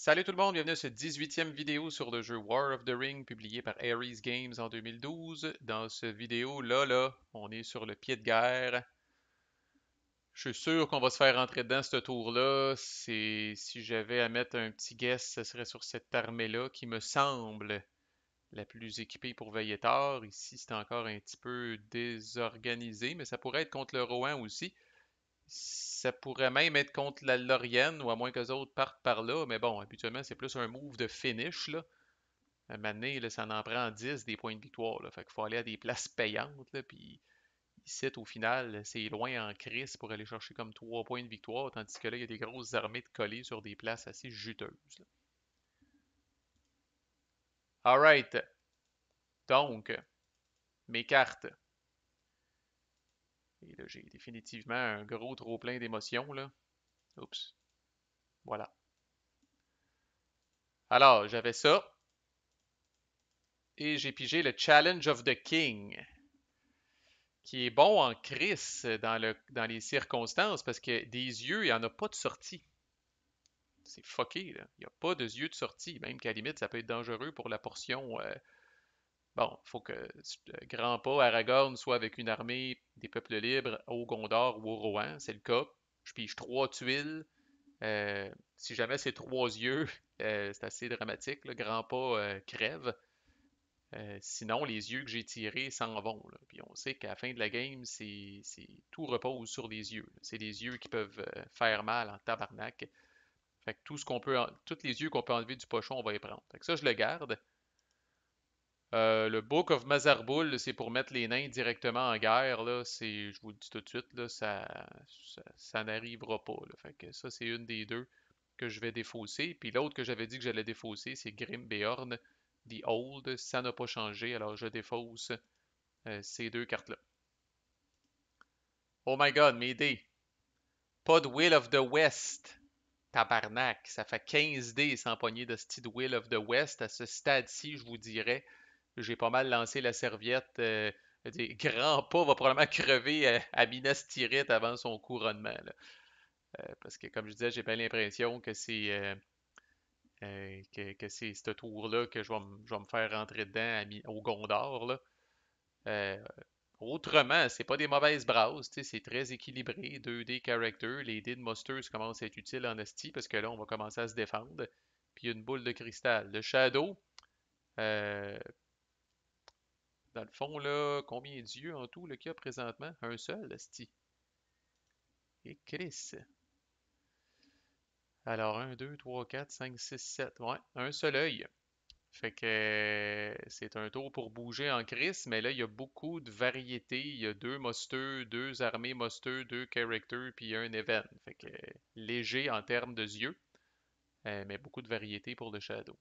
Salut tout le monde, bienvenue à cette 18e vidéo sur le jeu War of the Ring publié par Ares Games en 2012. Dans cette vidéo-là, on est sur le pied de guerre. Je suis sûr qu'on va se faire rentrer dedans ce tour-là. Si j'avais à mettre un petit guess, ce serait sur cette armée-là qui me semble la plus équipée pour veiller tard. Ici, c'est encore un petit peu désorganisé, mais ça pourrait être contre le Rohan aussi. Ça pourrait même être contre la Lorienne, ou à moins que les autres partent par là. Mais bon, habituellement, c'est plus un move de finish, là. Un moment donné, là, ça en prend 10 des points de victoire, là. Fait qu'il faut aller à des places payantes, là. Puis ici, au final, c'est loin en crise pour aller chercher comme 3 points de victoire, tandis que là, il y a des grosses armées de collées sur des places assez juteuses, là. Alright. Donc, mes cartes. Et là, j'ai définitivement un gros trop plein d'émotions, là. Oups. Voilà. Alors, j'avais ça. Et j'ai pigé le Challenge of the King, qui est bon en crise dans les circonstances, parce que des yeux, il n'y en a pas de sortie. C'est fucké, là. Il n'y a pas de yeux de sortie, même qu'à la limite, ça peut être dangereux pour la portion. Bon, il faut que le grand pas Aragorn soit avec une armée des peuples libres au Gondor ou au Rohan, c'est le cas. Je pige trois tuiles. Si jamais c'est trois yeux, c'est assez dramatique. Le grand pas crève. Sinon, les yeux que j'ai tirés s'en vont, là. Puis on sait qu'à la fin de la game, tout repose sur les yeux, là. C'est les yeux qui peuvent faire mal en tabarnak. Fait que tous les yeux qu'on peut enlever du pochon, on va les prendre. Fait que ça, je le garde. Le Book of Mazarbul, c'est pour mettre les nains directement en guerre, là. Je vous le dis tout de suite, là, ça n'arrivera pas, là. Fait que ça, c'est une des deux que je vais défausser. Puis l'autre que j'avais dit que j'allais défausser, c'est Grimbeorn, The Old. Ça n'a pas changé, alors je défausse ces deux cartes-là. Oh my god, mes dés. Pas de Will of the West. Tabarnak, ça fait 15 dés sans poignée de style Will of the West. À ce stade-ci, je vous dirais, j'ai pas mal lancé la serviette. Grand pas va probablement crever à Minas Tirith avant son couronnement, là. Parce que, comme je disais, j'ai bien l'impression que c'est ce tour-là que je vais me faire rentrer dedans au Gondor, là. Euh, Autrement, c'est pas des mauvaises brasses, tu sais, c'est très équilibré, 2D character, les dés de Monsters commencent à être utiles en esti parce que là, on va commencer à se défendre. Puis il y a une boule de cristal. Le Shadow, euh, dans le fond, là, combien d'yeux en tout, le qu'il y a présentement? Un seul, esti. Et Chris. Alors, un 2 3 4 5 6 7. Ouais, un seul œil. Fait que c'est un tour pour bouger en crise, mais là, il y a beaucoup de variétés. Il y a deux mosteux, deux armées mosteux, deux characters, puis un event. Fait que léger en termes de yeux, mais beaucoup de variétés pour le Shadow.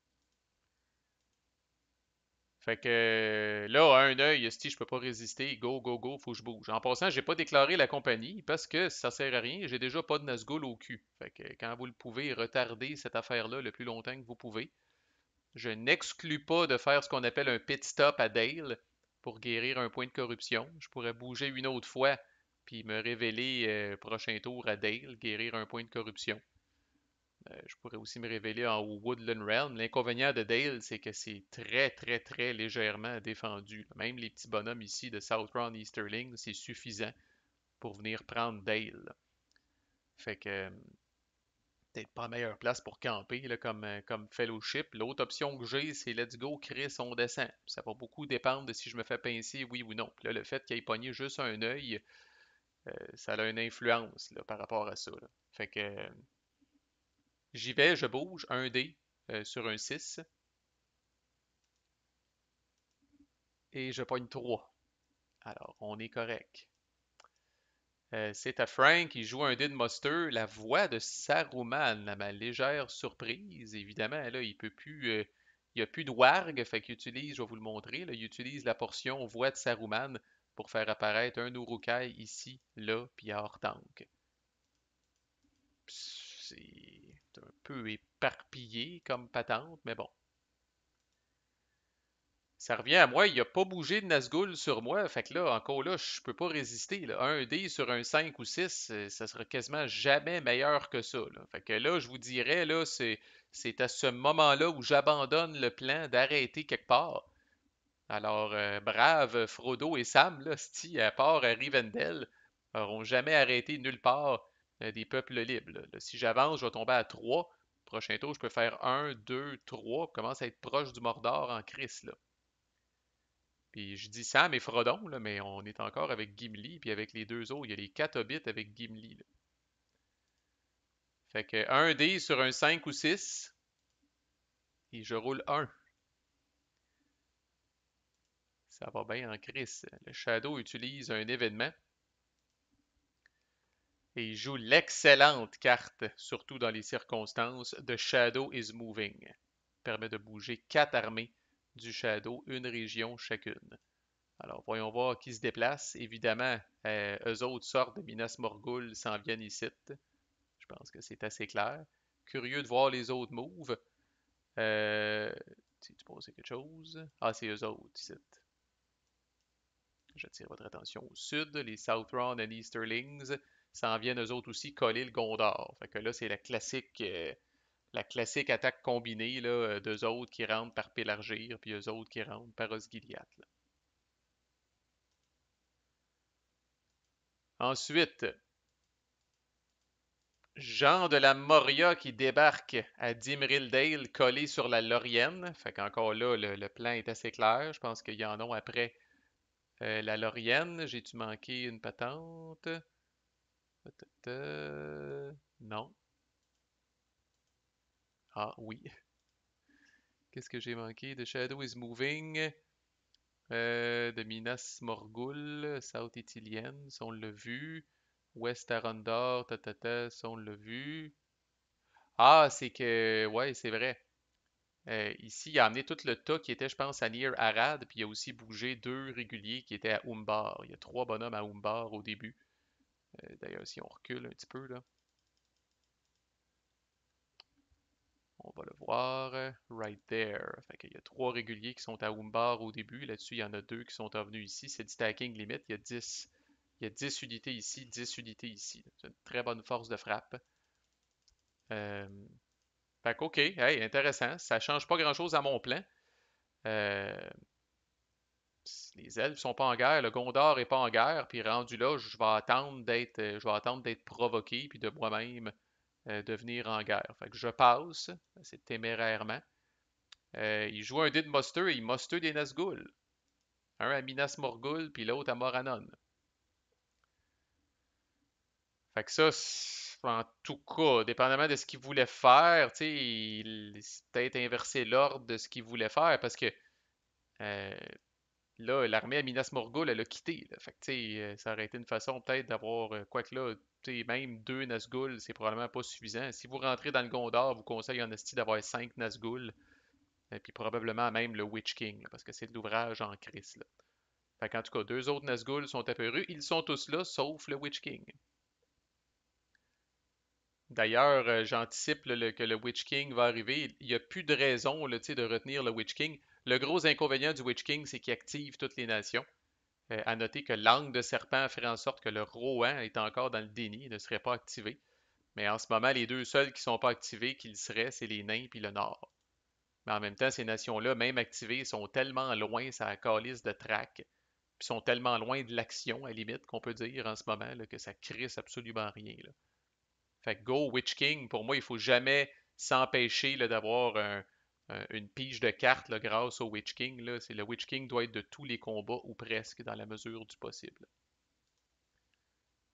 Fait que là, à un œil, si je peux pas résister, go, go, go, faut que je bouge. En passant, j'ai pas déclaré la compagnie parce que ça sert à rien, j'ai déjà pas de Nazgûl au cul. Fait que quand vous le pouvez, retardez cette affaire-là le plus longtemps que vous pouvez. Je n'exclus pas de faire ce qu'on appelle un pit stop à Dale pour guérir un point de corruption. Je pourrais bouger une autre fois puis me révéler prochain tour à Dale, guérir un point de corruption. Je pourrais aussi me révéler en Woodland Realm. L'inconvénient de Dale, c'est que c'est très, très, très légèrement défendu. Même les petits bonhommes ici de Southbound Easterling, c'est suffisant pour venir prendre Dale. Fait que peut-être pas la meilleure place pour camper là, comme Fellowship. L'autre option que j'ai, c'est Let's go, Chris, on descend. Ça va beaucoup dépendre de si je me fais pincer, oui ou non. Puis là, le fait qu'il ait pogné juste un œil, ça a une influence là, par rapport à ça, là. Fait que j'y vais, je bouge, un dé sur un 6 et je pogne 3. Alors, on est correct. C'est à Frank, il joue un dé de Muster, la voix de Saruman, à ma légère surprise. Évidemment, là, il n'y a plus de warg, fait qu'il utilise, je vais vous le montrer, là, il utilise la portion voix de Saruman pour faire apparaître un Urukai ici, là, puis hors tank. C'est un peu éparpillé comme patente, mais bon. Ça revient à moi, il n'a pas bougé de Nazgûl sur moi. Fait que là, encore là, je peux pas résister, là. Un dé sur un 5 ou 6, ça sera quasiment jamais meilleur que ça, là. Fait que là, je vous dirais, là, c'est à ce moment-là où j'abandonne le plan d'arrêter quelque part. Alors, brave Frodo et Sam, là, c'ti, à part à Rivendell, n'auront jamais arrêté nulle part des peuples libres, là. Là, si j'avance, je vais tomber à 3. Prochain tour, je peux faire un, 2, 3. Commence à être proche du Mordor en crise, là. Puis je dis Sam et Frodon, là, mais on est encore avec Gimli, puis avec les deux autres. Il y a les 4 hobbits avec Gimli, là. Fait que un dé sur un 5 ou 6, et je roule un. Ça va bien en crise. Le Shadow utilise un événement et il joue l'excellente carte, surtout dans les circonstances, de Shadow is Moving. Permet de bouger 4 armées du Shadow, une région chacune. Alors, voyons voir qui se déplace. Évidemment, eux autres sortent de Minas Morgul, s'en viennent ici. Je pense que c'est assez clair. Curieux de voir les autres moves. Tu pensais quelque chose? Ah, c'est eux autres ici. J'attire votre attention au sud. Les Southron et Easterlings s'en viennent eux autres aussi coller le Gondor. Fait que là, c'est la classique attaque combinée là, d'eux autres qui rentrent par Pélargir, puis eux autres qui rentrent par Osgiliath. Là. Ensuite, Jean de la Moria qui débarque à Dimrildale collé sur la Laurienne. Fait qu'encore là, le plan est assez clair. Je pense qu'il y en a après la Laurienne. J'ai-tu manqué une patente? Non. Ah oui. Qu'est-ce que j'ai manqué? The Shadow is Moving. De Minas Morgul, South Ithilien, ça on l'a vu. West Arondor, ça on l'a vu. Ah, c'est que, ouais, c'est vrai. Ici, il a amené tout le tas qui était, je pense, à Nir Arad, puis il a aussi bougé deux réguliers qui étaient à Umbar. Il y a trois bonhommes à Umbar au début. D'ailleurs, si on recule un petit peu, là, on va le voir. Right there. Fait qu'il y a trois réguliers qui sont à Umbar au début. Là-dessus, il y en a deux qui sont revenus ici. C'est du stacking limite. Il y a 10 unités ici, 10 unités ici. C'est une très bonne force de frappe. Euh, Fait que, OK, hey, intéressant. Ça change pas grand-chose à mon plan. Euh, les elfes sont pas en guerre, le Gondor est pas en guerre, puis rendu là, je vais attendre d'être provoqué, puis de moi-même devenir en guerre. Fait que je passe, c'est témérairement. Il joue un dé de Muster et il muster des Nazgûl. Un à Minas Morgul, puis l'autre à Morannon. Fait que ça, en tout cas, dépendamment de ce qu'il voulait faire, tu sais, il peut-être inverser l'ordre de ce qu'il voulait faire, parce que euh, là, l'armée à Minas Morgul, elle a quitté. Là. Fait que, tu sais, ça aurait été une façon peut-être d'avoir, quoique là, tu sais, même deux Nazgûl, c'est probablement pas suffisant. Si vous rentrez dans le Gondor, vous conseille en esti d'avoir cinq Nazgûl, et puis probablement même le Witch King, là, parce que c'est de l'ouvrage en crise. Là. Fait qu'en tout cas, deux autres Nazgûl sont apparus. Ils sont tous là, sauf le Witch King. D'ailleurs, j'anticipe là, que le Witch King va arriver. Il n'y a plus de raison là, tu sais, de retenir le Witch King. Le gros inconvénient du Witch King, c'est qu'il active toutes les nations. À noter que l'angle de serpent ferait en sorte que le Rohan est encore dans le déni, il ne serait pas activé. Mais en ce moment, les deux seuls qui ne sont pas activés, qui le seraient, c'est les nains et le Nord. Mais en même temps, ces nations-là, même activées, sont tellement loin, ça calisse de track, puis sont tellement loin de l'action, à la limite, qu'on peut dire en ce moment, là, que ça crisse absolument rien. Là. Fait que Go Witch King, pour moi, il faut jamais s'empêcher là, d'avoir une pige de cartes là, grâce au Witch King. Là. Le Witch King doit être de tous les combats, ou presque, dans la mesure du possible.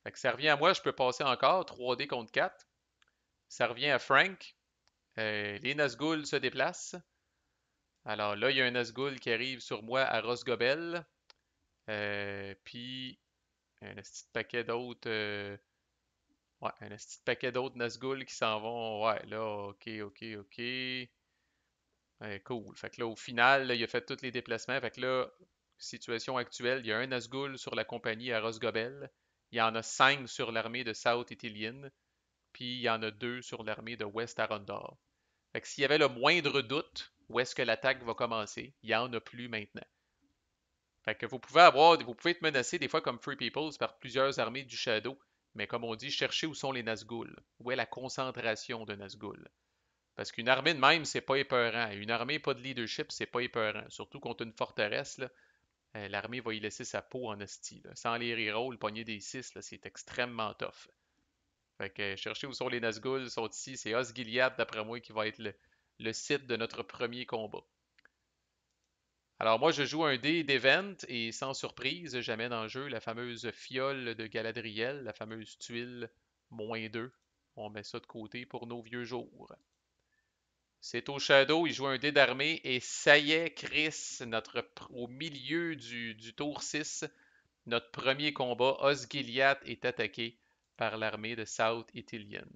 Fait que ça revient à moi, je peux passer encore 3D contre 4. Ça revient à Frank. Les Nazgûl se déplacent. Alors là, il y a un Nazgûl qui arrive sur moi à Rosgobel. Puis un petit paquet d'autres. Ouais, un petit paquet d'autres Nazgûl qui s'en vont. Ouais, là, ok, ok, ok. Cool. Fait que là, au final, là, il a fait tous les déplacements. Fait que là, situation actuelle, il y a un Nazgûl sur la compagnie à Rosgobel. Il y en a 5 sur l'armée de South Ithilien. Puis il y en a deux sur l'armée de West Arondor. Fait que s'il y avait le moindre doute où est-ce que l'attaque va commencer. Il n'y en a plus maintenant. Fait que vous pouvez être menacé des fois comme Free Peoples par plusieurs armées du Shadow, mais comme on dit, cherchez où sont les Nazgûl. Où est la concentration de Nazgûl? Parce qu'une armée de même, c'est pas épeurant. Une armée pas de leadership, c'est pas épeurant. Surtout contre une forteresse, là, l'armée va y laisser sa peau en esti. Là. Sans les rerolls, pogner des 6, c'est extrêmement tough. Fait que cherchez où sont les Nazgûl, ils sont ici. C'est Osgiliath, d'après moi, qui va être le site de notre premier combat. Alors moi, je joue un dé d'event et sans surprise, j'amène en jeu la fameuse fiole de Galadriel, la fameuse tuile -2. On met ça de côté pour nos vieux jours. C'est au Shadow, il joue un dé d'armée et ça y est, Chris, au milieu du tour 6, notre premier combat, Osgiliath est attaqué par l'armée de South Ithilien.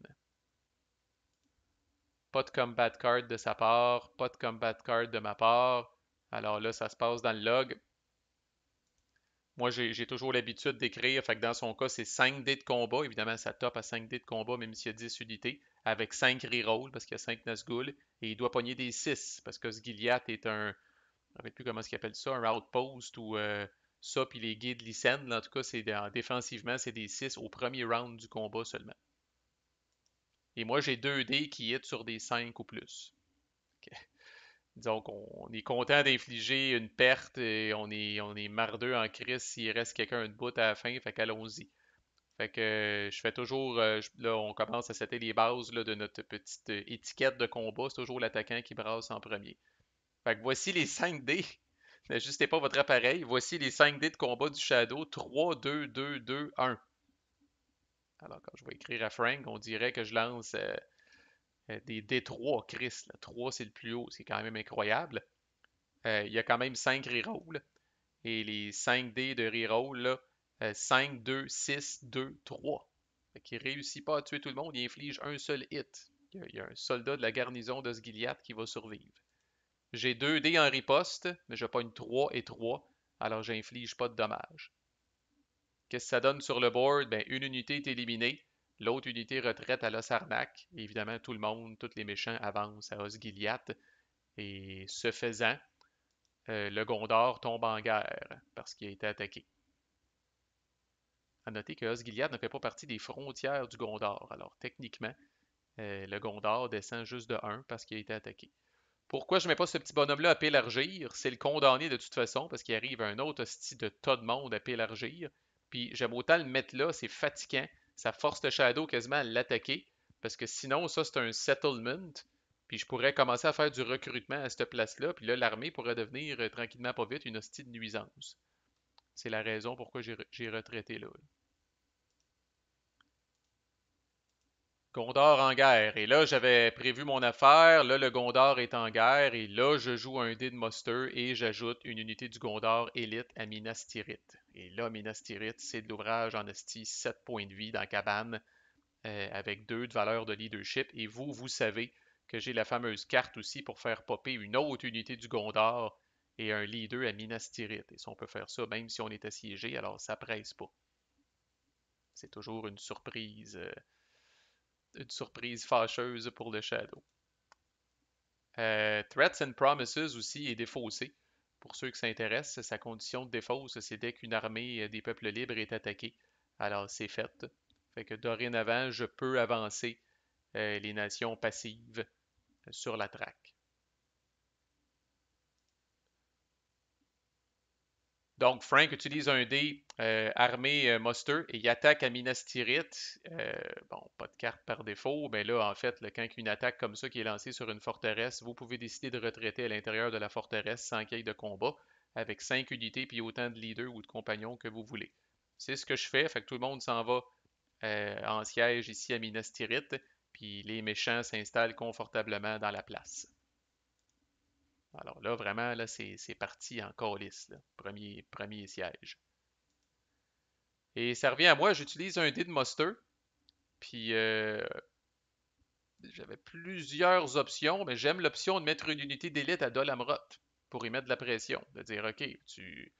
Pas de combat card de sa part, pas de combat card de ma part. Alors là, ça se passe dans le log. Moi, j'ai toujours l'habitude d'écrire, fait que dans son cas, c'est 5 dés de combat. Évidemment, ça top à 5 dés de combat, même s'il y a 10 unités, avec 5 rerolls, parce qu'il y a 5 Nazgûl, et il doit pogner des 6, parce que Sgiliath est un, je ne sais plus comment il appelle ça, un outpost, ou ça, puis les guides Lysen, en tout cas, défensivement, c'est des 6 au premier round du combat seulement. Et moi, j'ai 2 dés qui hit sur des 5 ou plus. Disons qu'on est content d'infliger une perte et on est mardeux en crise s'il reste quelqu'un de bout à la fin, fait qu'allons-y. Fait que je fais toujours, là on commence à setter les bases là, de notre petite étiquette de combat, c'est toujours l'attaquant qui brasse en premier. Fait que voici les 5 dés, n'ajustez pas votre appareil, voici les 5 dés de combat du Shadow, 3, 2, 2, 2, 1. Alors quand je vais écrire à Frank, on dirait que je lance des D3, Chris, là. 3 c'est le plus haut, c'est quand même incroyable. Il y a quand même 5 rerolls. Et les 5 dés de reroll, là, 5, 2, 6, 2, 3. Fait qu'il réussit pas à tuer tout le monde, il inflige un seul hit. Il y a un soldat de la garnison de Sgiliath qui va survivre. J'ai 2 dés en riposte, mais je pogne 3 et 3, alors j'inflige pas de dommages. Qu'est-ce que ça donne sur le board? Ben, une unité est éliminée, l'autre unité retraite à Lossarnac. Évidemment, tout le monde, tous les méchants avancent à Osgiliath. Et ce faisant, le Gondor tombe en guerre parce qu'il a été attaqué. À noter que Osgiliath ne fait pas partie des frontières du Gondor. Alors techniquement, le Gondor descend juste de 1 parce qu'il a été attaqué. Pourquoi je ne mets pas ce petit bonhomme-là à pélargir? C'est le condamné de toute façon parce qu'il arrive un autre hostie de tas de monde à pélargir. Puis j'aime autant le mettre là, c'est fatigant. Ça force le Shadow quasiment à l'attaquer. Parce que sinon, ça c'est un settlement. Puis je pourrais commencer à faire du recrutement à cette place-là. Puis là, l'armée pourrait devenir tranquillement pas vite une hostie de nuisance. C'est la raison pourquoi j'ai retraité là. Gondor en guerre. Et là, j'avais prévu mon affaire. Là, le Gondor est en guerre. Et là, je joue un dé de muster et j'ajoute une unité du Gondor élite à Minas Tirith. Et là, Minas Tirith, c'est de l'ouvrage en esti 7 points de vie dans cabane avec 2 de valeur de leadership. Et vous savez que j'ai la fameuse carte aussi pour faire popper une autre unité du Gondor et un leader à Minas Tirith. Et ça, on peut faire ça même si on est assiégé, alors ça presse pas. C'est toujours une surprise fâcheuse pour le Shadow. Threats and Promises aussi est défaussé. Pour ceux qui s'intéressent, sa condition de défausse, c'est dès qu'une armée des peuples libres est attaquée. Alors c'est fait. Fait que dorénavant, je peux avancer les nations passives sur la traque. Donc, Frank utilise un dé armé muster et il attaque à Minas Tirith. Bon, pas de carte par défaut, mais là, en fait, là, quand une attaque comme ça qui est lancée sur une forteresse, vous pouvez décider de retraiter à l'intérieur de la forteresse sans qu'il y ait de combat, avec 5 unités puis autant de leaders ou de compagnons que vous voulez. C'est ce que je fais, fait que tout le monde s'en va en siège ici à Minas Tirith, puis les méchants s'installent confortablement dans la place. Alors là, vraiment, là, c'est parti en calice, là. Premier siège. Et ça revient à moi, j'utilise un dé de muster. Puis j'avais plusieurs options, mais j'aime l'option de mettre une unité d'élite à Dol Amroth pour y mettre de la pression. De dire, OK, tu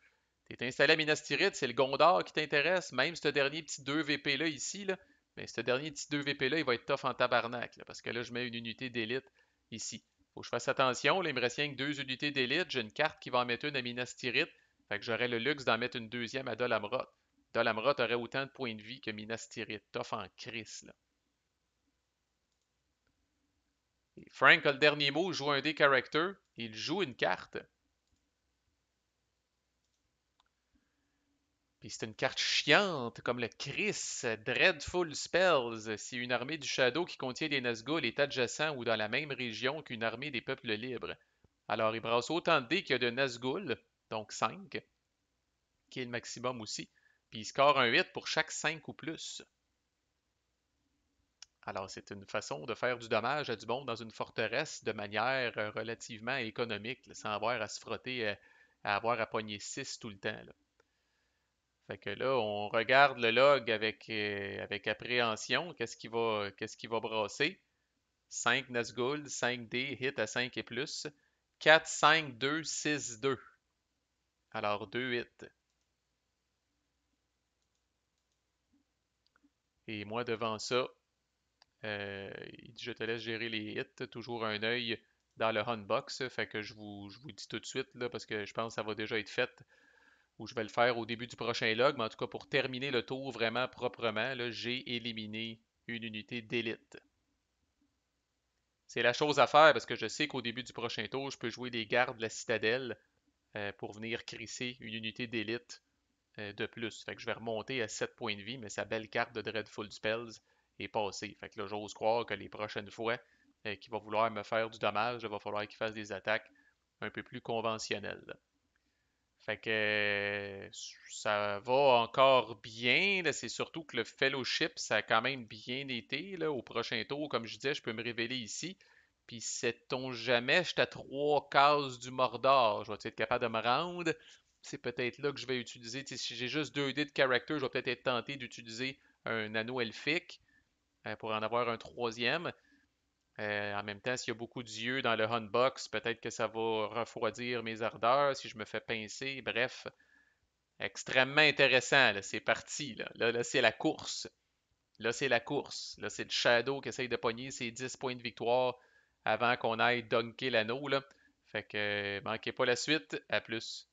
es installé à Minas Tirith, c'est le Gondor qui t'intéresse, même ce dernier petit 2 VP là ici, là, mais ce dernier petit 2 VP là, il va être tough en tabarnak, là, parce que là, je mets une unité d'élite ici. Faut que je fasse attention, là, il me reste rien que 2 unités d'élite. J'ai une carte qui va en mettre une à Minas Tirith. Fait que j'aurais le luxe d'en mettre une deuxième à Dol Amroth. Dol Amroth aurait autant de points de vie que Minas Tirith. Tough en crise, là. Et Frank a le dernier mot, il joue un des characters. Il joue une carte. Puis c'est une carte chiante, comme le Chris, Dreadful Spells. C'est une armée du Shadow qui contient des Nazgûl est adjacent ou dans la même région qu'une armée des peuples libres. Alors, il brasse autant de dés qu'il y a de Nazgûl, donc 5, qui est le maximum aussi. Puis il score un 8 pour chaque 5 ou plus. Alors, c'est une façon de faire du dommage à du monde dans une forteresse de manière relativement économique, là, sans avoir à se frotter, à avoir à pogner 6 tout le temps, là. Fait que là, on regarde le log avec appréhension. Qu'est-ce qui va brasser? 5 Nazgûl, 5 D, hit à 5 et plus. 4, 5, 2, 6, 2. Alors 2 hits. Et moi, devant ça, il dit, je te laisse gérer les hits. Toujours un œil dans le huntbox. Fait que je vous dis tout de suite, là, parce que je pense que ça va déjà être fait, ou je vais le faire au début du prochain log. Mais en tout cas, pour terminer le tour vraiment proprement, là, j'ai éliminé une unité d'élite. C'est la chose à faire parce que je sais qu'au début du prochain tour, je peux jouer des gardes de la citadelle pour venir crisser une unité d'élite de plus. Fait que je vais remonter à 7 points de vie, mais sa belle carte de Dreadful Spells est passée. Fait que là, j'ose croire que les prochaines fois qu'il va vouloir me faire du dommage, il va falloir qu'il fasse des attaques un peu plus conventionnelles. Fait que ça va encore bien. C'est surtout que le Fellowship, ça a quand même bien été là, au prochain tour. Comme je disais, je peux me révéler ici. Puis sait-on jamais, je suis à 3 cases du Mordor. Je vais être capable de me rendre. C'est peut-être là que je vais utiliser. Si j'ai juste 2 dés de character, je vais peut-être être tenté d'utiliser un anneau elfique pour en avoir un troisième. En même temps, s'il y a beaucoup d'yeux dans le huntbox, peut-être que ça va refroidir mes ardeurs si je me fais pincer. Bref, extrêmement intéressant. Là. C'est parti. Là, c'est la course. Là, c'est la course. Là, c'est le Shadow qui essaye de pogner ses 10 points de victoire avant qu'on aille dunker l'anneau. Là. Fait que manquez pas la suite. À plus.